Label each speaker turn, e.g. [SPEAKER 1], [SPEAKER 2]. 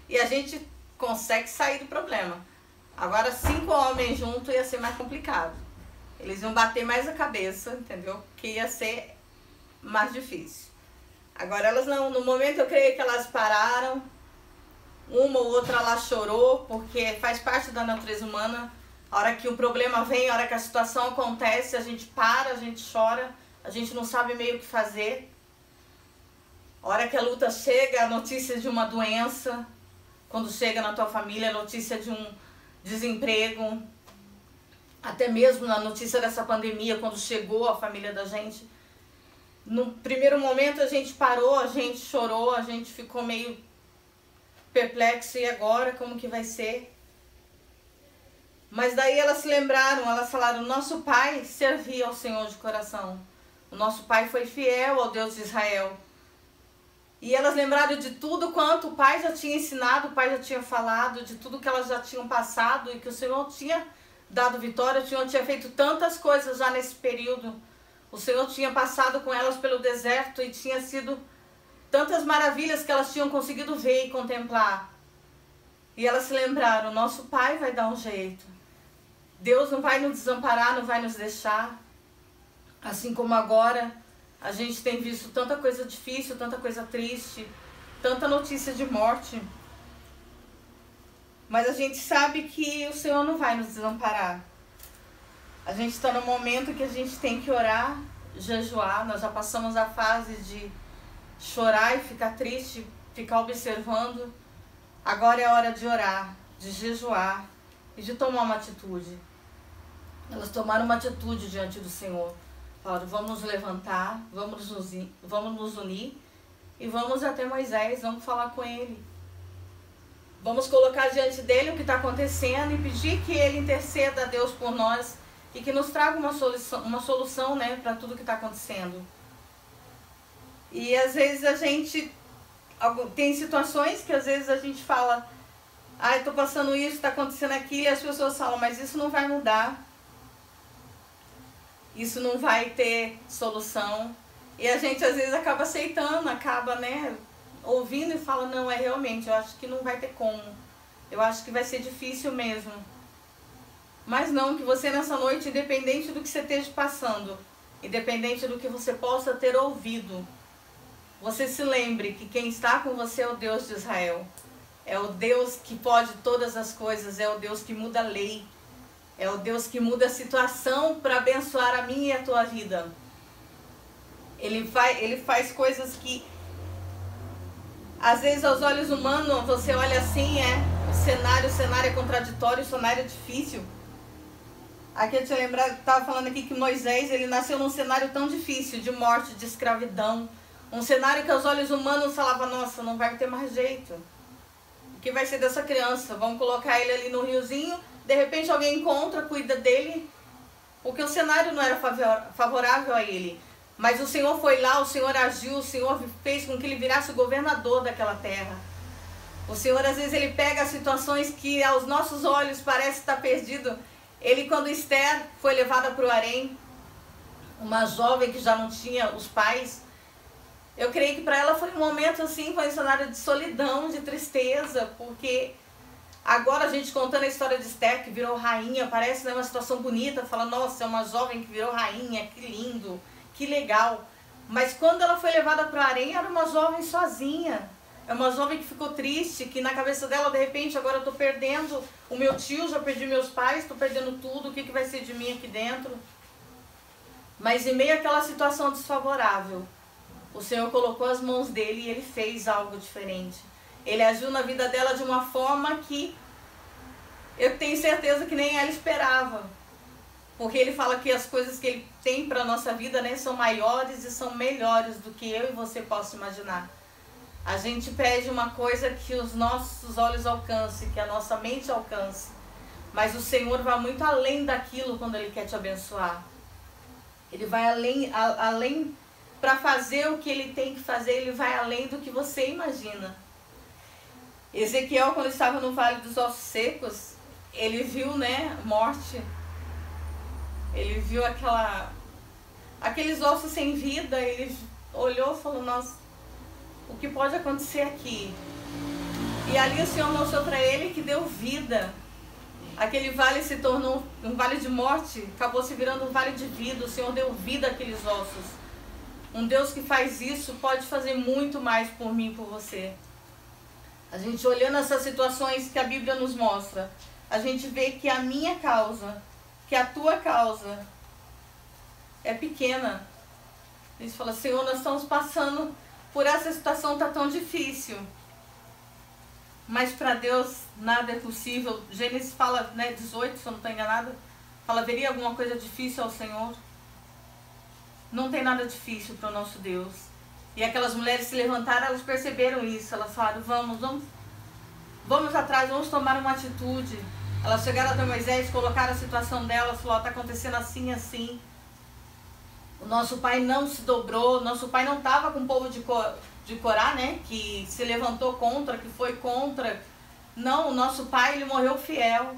[SPEAKER 1] e a gente consegue sair do problema. Agora 5 homens juntos ia ser mais complicado. Eles iam bater mais a cabeça, entendeu? Que ia ser mais difícil. Agora elas não, no momento eu creio que elas pararam. Uma ou outra lá chorou, porque faz parte da natureza humana. A hora que o problema vem, a hora que a situação acontece, a gente para, a gente chora, a gente não sabe meio o que fazer. A hora que a luta chega, a notícia de uma doença, quando chega na tua família, a notícia de um desemprego, até mesmo na notícia dessa pandemia, quando chegou a família da gente. No primeiro momento a gente parou, a gente chorou, a gente ficou meio perplexo, e agora como que vai ser? Mas daí elas se lembraram, elas falaram, nosso pai servia ao Senhor de coração. O nosso pai foi fiel ao Deus de Israel. E elas lembraram de tudo quanto o pai já tinha ensinado, o pai já tinha falado, de tudo que elas já tinham passado e que o Senhor tinha dado vitória. O Senhor tinha feito tantas coisas já nesse período. O Senhor tinha passado com elas pelo deserto e tinha sido tantas maravilhas que elas tinham conseguido ver e contemplar. E elas se lembraram, nosso pai vai dar um jeito. Deus não vai nos desamparar, não vai nos deixar. Assim como agora a gente tem visto tanta coisa difícil, tanta coisa triste, tanta notícia de morte. Mas a gente sabe que o Senhor não vai nos desamparar. A gente está no momento que a gente tem que orar, jejuar. Nós já passamos a fase de chorar e ficar triste, ficar observando. Agora é a hora de orar, de jejuar e de tomar uma atitude. Elas tomaram uma atitude diante do Senhor. Falaram, vamos nos levantar, vamos nos unir e vamos até Moisés, vamos falar com ele. Vamos colocar diante dele o que está acontecendo e pedir que ele interceda a Deus por nós e que nos traga uma solução, né, para tudo que está acontecendo. E às vezes a gente tem situações que às vezes a gente fala, estou passando isso, está acontecendo aquilo, e as pessoas falam, mas isso não vai mudar. Isso não vai ter solução. E a gente às vezes acaba aceitando, acaba, né, ouvindo e fala, não, realmente, eu acho que não vai ter como. Eu acho que vai ser difícil mesmo. Mas não, que você nessa noite, independente do que você esteja passando, independente do que você possa ter ouvido, você se lembre que quem está com você é o Deus de Israel. É o Deus que pode todas as coisas, é o Deus que muda a lei. É o Deus que muda a situação para abençoar a minha e a tua vida. Ele faz coisas que, às vezes, aos olhos humanos, você olha assim, o cenário é contraditório, o cenário é difícil. Aqui eu te lembrar, estava falando aqui que Moisés, ele nasceu num cenário tão difícil, de morte, de escravidão. Um cenário que aos olhos humanos falava, nossa, não vai ter mais jeito. O que vai ser dessa criança? Vamos colocar ele ali no riozinho, de repente alguém encontra, cuida dele, porque o cenário não era favorável a ele. Mas o Senhor foi lá, o Senhor agiu, o Senhor fez com que ele virasse o governador daquela terra. O Senhor, às vezes, ele pega situações que aos nossos olhos parece estar perdido. Ele, quando Esther foi levada para o harém, uma jovem que já não tinha os pais, eu creio que para ela foi um momento assim, foi um cenário de solidão, de tristeza, porque agora a gente contando a história de Esther, que virou rainha, parece, né, uma situação bonita, fala, nossa, é uma jovem que virou rainha, que lindo, que legal. Mas quando ela foi levada para o harém, era uma jovem sozinha. É uma jovem que ficou triste, que na cabeça dela, de repente, agora eu estou perdendo o meu tio, já perdi meus pais, estou perdendo tudo, o que vai ser de mim aqui dentro? Mas em meio àquela situação desfavorável, o Senhor colocou as mãos dele e ele fez algo diferente. Ele agiu na vida dela de uma forma que eu tenho certeza que nem ela esperava. Porque ele fala que as coisas que ele tem para a nossa vida, né, são maiores e são melhores do que eu e você possa imaginar. A gente pede uma coisa que os nossos olhos alcancem, que a nossa mente alcance. Mas o Senhor vai muito além daquilo quando Ele quer te abençoar. Ele vai além para fazer o que Ele tem que fazer, Ele vai além do que você imagina. Ezequiel, quando estava no Vale dos Ossos Secos, ele viu, né, morte. Ele viu aqueles ossos sem vida, ele olhou e falou, nossa, o que pode acontecer aqui? E ali o Senhor mostrou para ele que deu vida. Aquele vale se tornou um vale de morte, acabou se virando um vale de vida. O Senhor deu vida àqueles ossos. Um Deus que faz isso pode fazer muito mais por mim e por você. A gente olhando essas situações que a Bíblia nos mostra, a gente vê que a minha causa, que a tua causa é pequena. A gente fala, Senhor, nós estamos passando por essa situação, está tão difícil. Mas para Deus nada é possível. Gênesis fala, 18, se eu não estou enganada, fala, haveria alguma coisa difícil ao Senhor? Não tem nada difícil para o nosso Deus. E aquelas mulheres se levantaram, elas perceberam isso. Elas falaram, vamos atrás, vamos tomar uma atitude. Elas chegaram até Moisés, colocaram a situação delas, falaram, está acontecendo assim, assim. O nosso pai não se dobrou, nosso pai não estava com o povo de Corá, que se levantou contra, que foi contra. Não, o nosso pai, ele morreu fiel.